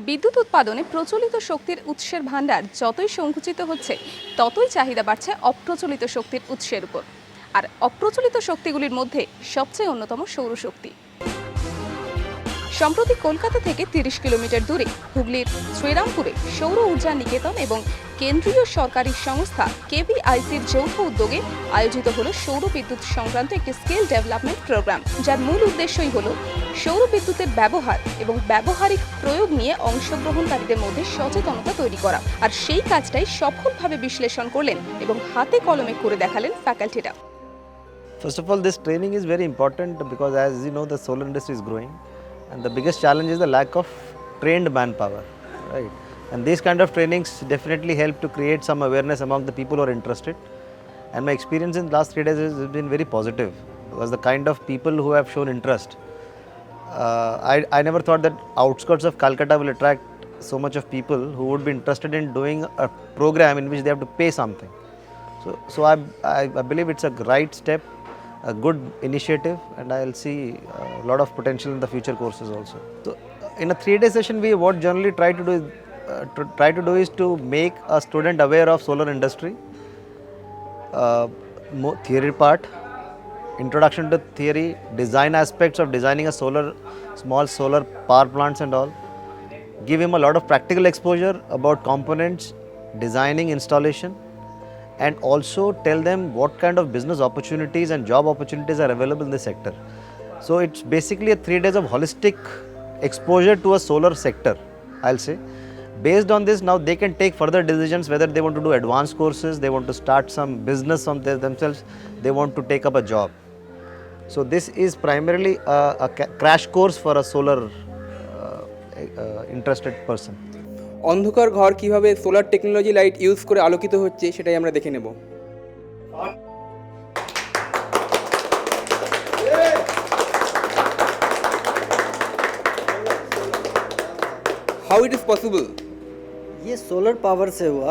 বিদ্যুৎ উৎপাদনে প্রচলিত শক্তির উৎসের ভান্ডার যতই সংকুচিত হচ্ছে ততই চাহিদা বাড়ছে অপ্রচলিত শক্তির উৎসের উপর। আর অপ্রচলিত শক্তিগুলির মধ্যে সবচেয়ে অন্যতম সৌরশক্তি। সম্প্রতি কলকাতা থেকে ৩০ কিলোমিটার দূরে হুগলির শ্রীরামপুরে সৌর ঊর্জা নিকেতন এবং কেন্দ্রীয় সরকারি সংস্থা কেভিআইসির যৌথ উদ্যোগে আয়োজিত হলো সৌর বিদ্যুৎ সংক্রান্ত একটি স্কিল ডেভেলপমেন্ট প্রোগ্রাম, যার মূল উদ্দেশ্যই হলো সৌর বিদ্যুতের ব্যবহার এবং ব্যবহারিক প্রয়োগ নিয়ে অংশগ্রহণকারীদের মধ্যে সচেতনতা তৈরি করা। আর সেই কাজটাই সফলভাবে বিশ্লেষণ করলেন এবং হাতে কলমে করে দেখালেন ফ্যাকাল্টিরা। First of all, this training is very important because, as you know, the solar industry is growing, and the biggest challenge is the lack of trained manpower, right? And these kind of trainings definitely help to create some awareness among the people who are interested. And my experience in the last 3 days has been very positive because the kind of people who have shown interest. I never thought that outskirts of Kolkata will attract so much of people who would be interested in doing a program in which they have to pay something. So I believe it's a right step, a good initiative, and I'll see a lot of potential in the future courses also. So in a 3-day session, we what generally try to do is to make a student aware of solar industry, theory part, introduction to theory, design aspects of designing a small solar power plants and all. Give him a lot of practical exposure about components, designing, installation, and also tell them what kind of business opportunities and job opportunities are available in this sector. So it's basically a 3 days of holistic exposure to a solar sector, I'll say. Based on this, now they can take further decisions whether they want to do advanced courses, they want to start some business on themselves, they want to take up a job. So this is primarily a crash course for a solar interested person. অন্ধকার ঘর কিভাবে solar technology light use করে আলোকিত হচ্ছে সেটাই আমরা দেখে নেব। How it is possible? ये सोलर पावर से हुआ,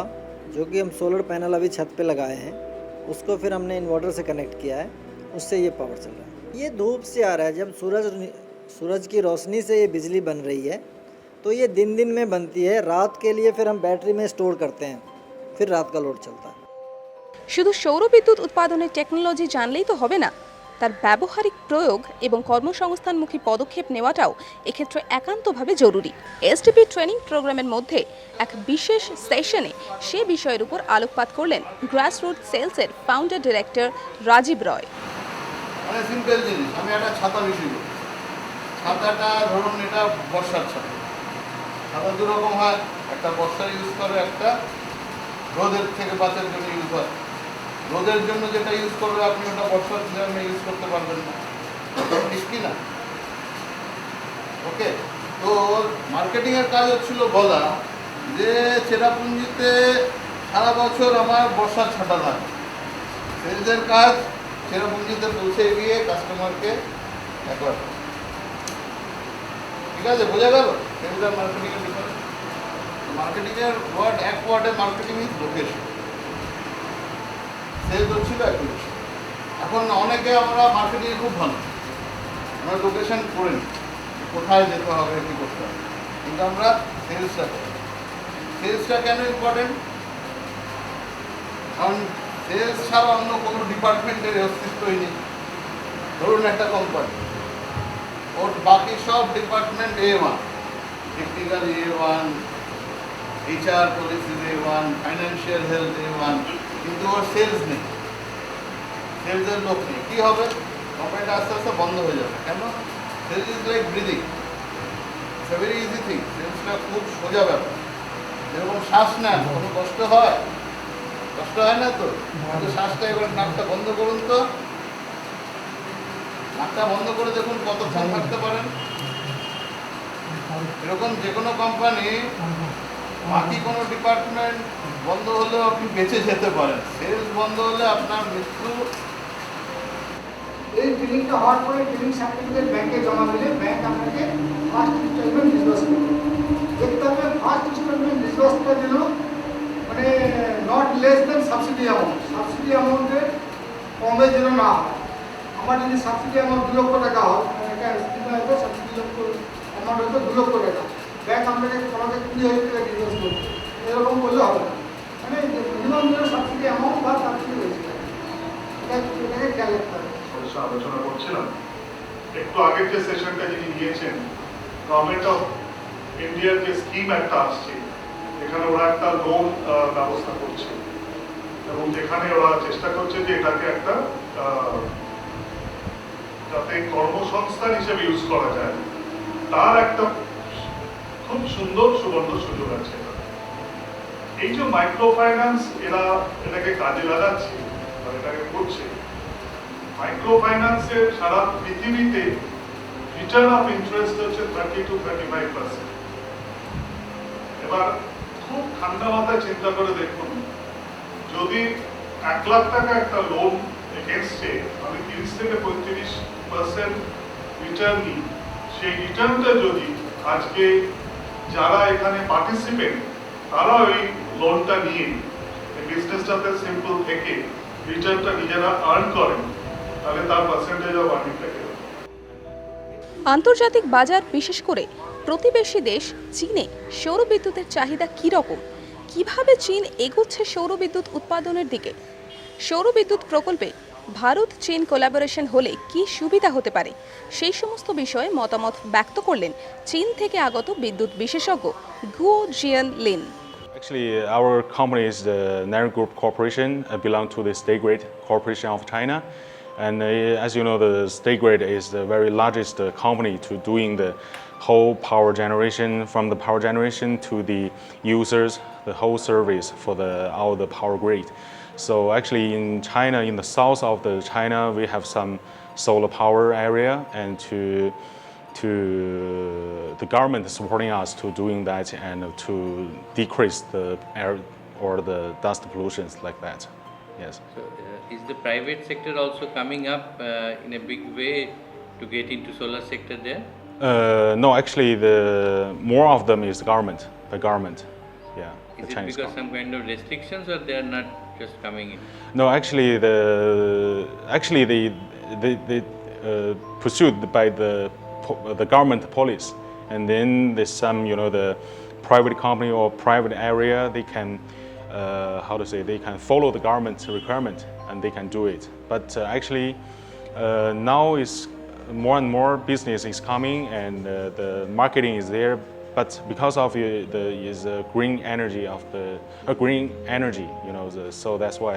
जो कि हम सोलर पैनल अभी छत पे लगाए हैं, उसको फिर हमने इन्वर्टर से कनेक्ट किया है, उससे ये पावर चल रहा है। ये धूप से आ रहा है, जब सूरज की रोशनी से ये बिजली बन रही है तो ये दिन दिन में बनती है, रात के लिए फिर हम बैटरी में स्टोर करते हैं, फिर रात का लोड चलता है। শুধু সৌর বিদ্যুৎ উৎপাদনের টেকনোলজি জানলেই তো হবে না, তার ব্যবহারিক প্রয়োগ এবং কর্মসংস্থানমুখী পদক্ষেপ নেওয়াটাও এক্ষেত্রে একান্তভাবে জরুরি। এসটিপি ট্রেনিং প্রোগ্রামের মধ্যে এক বিশেষ সেশনে সে বিষয়ের উপর আলোকপাত করলেন গ্রাসরুট সেলসের ফাউন্ডার ডিরেক্টর রাজীব রয়। মানে সিম্পল জিনিস, আমি একটা ছাতা বেশি করি। ছাতাটা ধরুন এটা বর্ষার ছাতা, ছাতা দুরকম হয়, একটা বর্ষার ইউজ করে, একটা রোদের থেকে বাঁচার জন্য ইউজ হয়। রোদের জন্য যেটা ইউজ করবে আপনি ওটা বর্ষার জন্য ইউজ করতে পারবেন না, ঠিক কি না? ওকে, তো মার্কেটিংয়ের কাজ হচ্ছিল বলা যে চেরাপুঞ্জিতে সারা বছর আমার বর্ষার ছাতা লাগে। সেলসের কাজ চেরাপুঞ্জিতে পৌঁছে গিয়ে কাস্টমারকে একবার, ঠিক আছে, বোঝা গেল? সেলস আর মার্কেটিংয়ের ডিফারেন্স। মার্কেটিংয়ের ওয়ার্ড, এক ওয়ার্ডে মার্কেটিং ইজ লোকেশন, সেলস হচ্ছিল অ্যাকুইজিশন। এখন অনেকে আমরা মার্কেটিংয়ে খুব ভালো, আমরা লোকেশন করে নিই, কোথায় যেতে হবে, কী করতে হবে, কিন্তু আমরা সেলসটা করি। সেলসটা কেন ইম্পর্টেন্ট? কারণ সেলস ছাড়া অন্য কোনো ডিপার্টমেন্টের অস্তিত্বই নেই। ধরুন একটা কোম্পানি, ওর বাকি সব department A1, technical A1, HR policies A1, financial health A1, কিন্তু ওর সেলস নেই, সেলসের লোক নেই। কী হবে? কোম্পানিটা আস্তে আস্তে বন্ধ হয়ে যাবে। কেন? Sales is like breathing, it's a very easy thing. সেলসটা খুব সোজা ব্যাপার। যেরকম শ্বাস নেন, কোনো কষ্ট হয়? কষ্ট হয় না তো? কিন্তু শ্বাসটা এবার নাকটা বন্ধ করুন তো, নাকটা বন্ধ করে দেখুন কতক্ষণ থাকতে পারেন। এরকম যে কোনো কোম্পানি, বাকি কোনো ডিপার্টমেন্ট বন্ধ হলেও আপনি বেঁচে যেতে পারেন, সেলস বন্ধ হলে আপনার মৃত্যু। এই বিলিংটা হওয়ার পরে বিলিং সার্টিফিকেট ব্যাংকে জমা দিলে ব্যাংক আপনাকে ফার্স্ট ইনস্টলমেন্ট ডিসবার্স করবে। দেখতে হবে ফার্স্ট ইনস্টলমেন্ট ডিসবার্সটা যেন মানে not less than subsidy amount, subsidy অ্যামাউন্টের কমে যেন না হয়। আমার যদি সাবসিডি অ্যামাউন্ট 2 লক্ষ টাকা হয়, একটা সাবসিডি অ্যামাউন্ট হয়তো 2 লক্ষ টাকা, ব্যাংক আপনাকে তোমাকে 20,000 টাকা ডিসবার্স করবে, এরকম করলে হবে না। মানে মিনিমাম যেন সাবসিডি অ্যামাউন্ট বা তার থেকে বেশি হয়, এটাকে খেয়াল রাখতে হবে। সদস্য আলোচনা করছিলাম একটু আগের যে সেশনটা যিনি নিয়েছেন, গভর্নমেন্ট অফ ইন্ডিয়ার যে স্কিম একটা আসছে, এখানে ওরা একটা লোন ব্যবস্থা করছে এবং যেখানে ওরা চেষ্টা করছে যে এটাকে একটা যাতে কর্মসংস্থান হিসেবে ইউজ করা যায়, তার একটা খুব সুন্দর সুবর্ণ সুযোগ আছে। এই যে মাইক্রো ফাইন্যান্স এরা এটাকে কাজে লাগাচ্ছে বা এটাকে করছে, মাইক্রো ফাইন্যান্সের সারা পৃথিবীতে রিটার্ন অফ ইন্টারেস্ট হচ্ছে 30 to 35%। এবার খুব ঠান্ডা মাথায় চিন্তা করে দেখুন, যদি 1 লাখ টাকা একটা লোন এগেনস্টে আমি 30 থেকে 35% রিটার্ন নিই, সেই রিটার্নটা যদি আজকে যারা এখানে পার্টিসিপেন্ট তারা ওই লোনটা নিয়ে বিজনেসটাতে সিম্পল থেকে রিটার্নটা নিজেরা আর্ন করেন, তাহলে তার পার্সেন্টেজ অফ আর্নিংটা কেন। আন্তর্জাতিক বাজার, বিশেষ করে প্রতিবেশী দেশ চীনে সৌর বিদ্যুতের চাহিদা কী রকম, কিভাবে চীন এগোচ্ছে সৌর বিদ্যুৎ উৎপাদনের দিকে, সৌর বিদ্যুৎ প্রকল্পে ভারত চীন কোলাবোরেশন হলে কি সুবিধা হতে পারে, সেই সমস্ত বিষয়ে মতামত ব্যক্ত করলেন চীন থেকে আগত বিদ্যুৎ বিশেষজ্ঞ গুও জিয়ান Lin. Actually, our company is the Naran Group Corporation, belong to the State Grid Corporation of China. And as you know, the State Grid is the very largest company to doing the whole power generation, from the power generation to the users, the whole service for all the power grid. So actually in China, in the south of the China, we have some solar power area, and the government is supporting us to doing that and to decrease the air or the dust pollutions like that. Yes. So, is the private sector also coming up in a big way to get into solar sector there? No, actually, the more of them is government, the government. Yeah, Is the it Chinese because government. some kind of restrictions, or they are not just coming in? No, actually, they pursued by the government police, and then there's some, the private company or private area, they can they can follow the government's requirement and they can do it. But actually now is more and more business is coming, and the marketing is there, but because of the green energy of the green energy, so that's why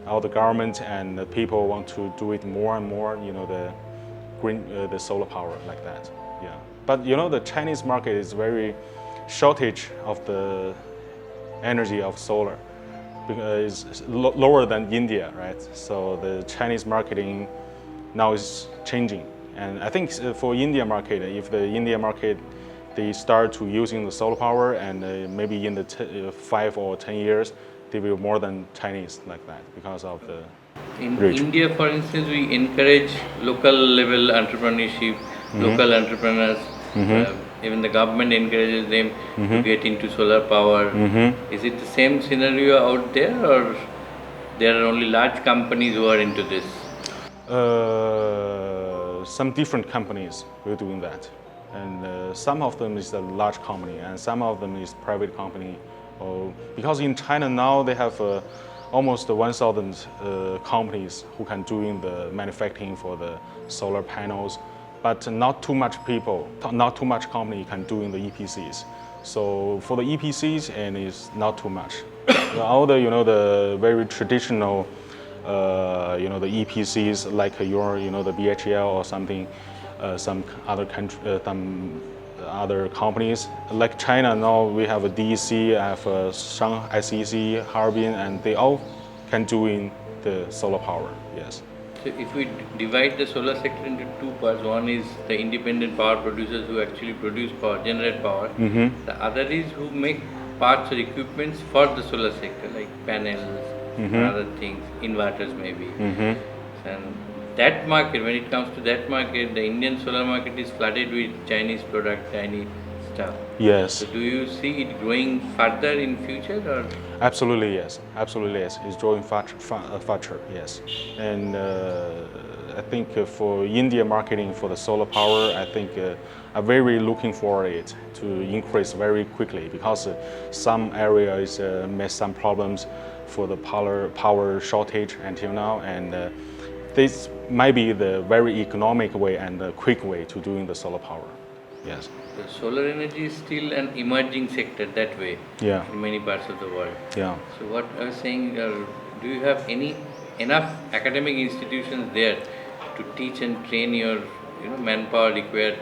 all the government and the people want to do it more and more, the green the solar power like that. Yeah, but the Chinese market is very shortage of the energy of solar, because it's lower than India, right? So the Chinese marketing now is changing, and I think for India market, if the India market they start to using the solar power, and maybe in the 5 or 10 years they will be more than Chinese like that because of the In reach. India, for instance, we encourage local level entrepreneurship, local entrepreneurs. Even the government encourages them to get into solar power. Is it the same scenario out there, or there are only large companies who are into this? Some different companies will doing that, and some of them is a large company, and some of them is private company. Because in China now they have almost 1,000 companies who can doing the manufacturing for the solar panels, but not too much people, not too much company can doing the EPCs. So for the EPCs, and it's not too much. All the the very traditional the EPCs like the BHEL or something, some other country, some other companies like China. Now we have a DEC, have a Shanghai SEC, Harbin, and they all can do in the solar power. Yes. So if we divide the solar sector into two parts, one is the independent power producers who actually produce power, generate power. The other is who make parts or equipments for the solar sector, like panels and other things, inverters maybe. And that market, when it comes to that market, the Indian solar market is flooded with Chinese product, Chinese stuff. Yes. So do you see it growing further in future or? Absolutely yes. Absolutely yes. It's growing faster. Yes, and I think for India marketing for the solar power, I think I'm very looking for it to increase very quickly because some areas met some problems for the power shortage until now, and this might be the very economic way and the quick way to doing the solar power. Yes. The solar energy is still an emerging sector that way Yeah. in many parts of the world. Yeah. So what I was saying, do you have enough academic institutions there to teach and train your manpower required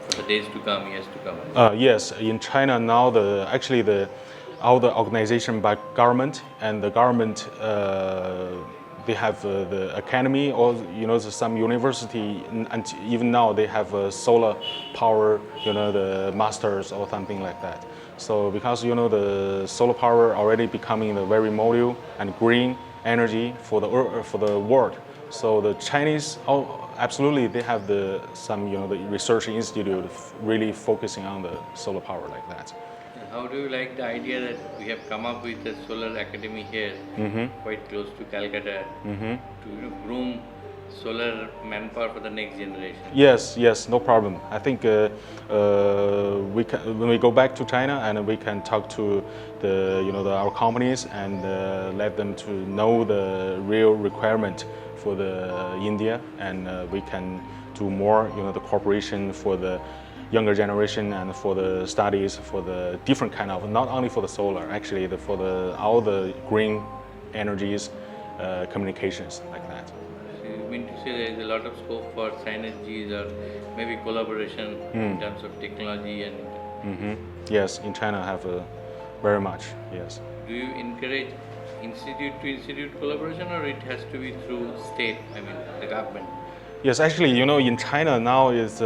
for the days to come, years to come? Yes, in China now all the organization by government and the government they have the academy or some university and even now they have solar power the masters or something like that. So because the solar power already becoming the very module and green energy for the world. So the Chinese absolutely they have the research institute really focusing on the solar power like that. How do you like the idea that we have come up with a solar academy here, quite close to Calcutta, to groom solar manpower for the next generation? Yes, no problem. I think when we go back to China and we can talk to our companies and let them to know the real requirement for the India, and we can do more the cooperation for the younger generation and for the studies for the different kind of, not only for the solar, actually for all the green energies, communications like that. So you mean to say there is a lot of scope for synergies or maybe collaboration in terms of technology and. Yes, in China have very much. Yes. Do you encourage institute to institute collaboration or it has to be through state, the government? Yes, actually, in China now is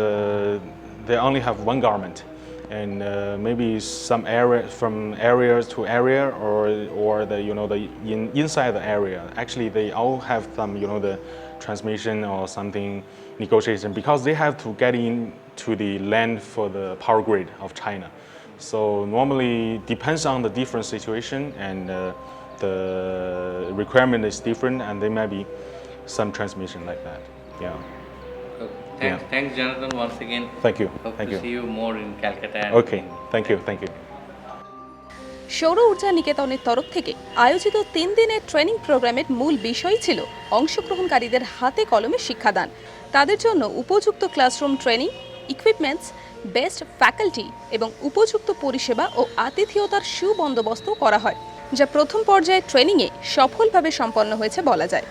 they only have one government, and maybe some area from area to area or the inside the area. Actually, they all have some the transmission or something negotiation because they have to get into the land for the power grid of China. So normally depends on the different situation and the requirement is different, and there may be some transmission like that. Yeah. Okay. Thanks, Jonathan, once again. Thank you. Hope Thank to you. see you more in Calcutta. And Okay. Thank you. Thank you. সৌর ঊর্জা নিকেতনের তরফ থেকে আয়োজিত 3 দিনের training প্রোগ্রামের মূল বিষয় ছিল অংশগ্রহণকারীদের হাতে কলমে শিক্ষাদান। তাদের জন্য উপযুক্ত classroom training, equipments, best faculty এবং উপযুক্ত পরিষেবা ও আতিথেয়তার সুবন্দোবস্ত করা হয়, যা প্রথম পর্যায়ে ট্রেনিংয়ে সফলভাবে সম্পন্ন হয়েছে বলা যায়।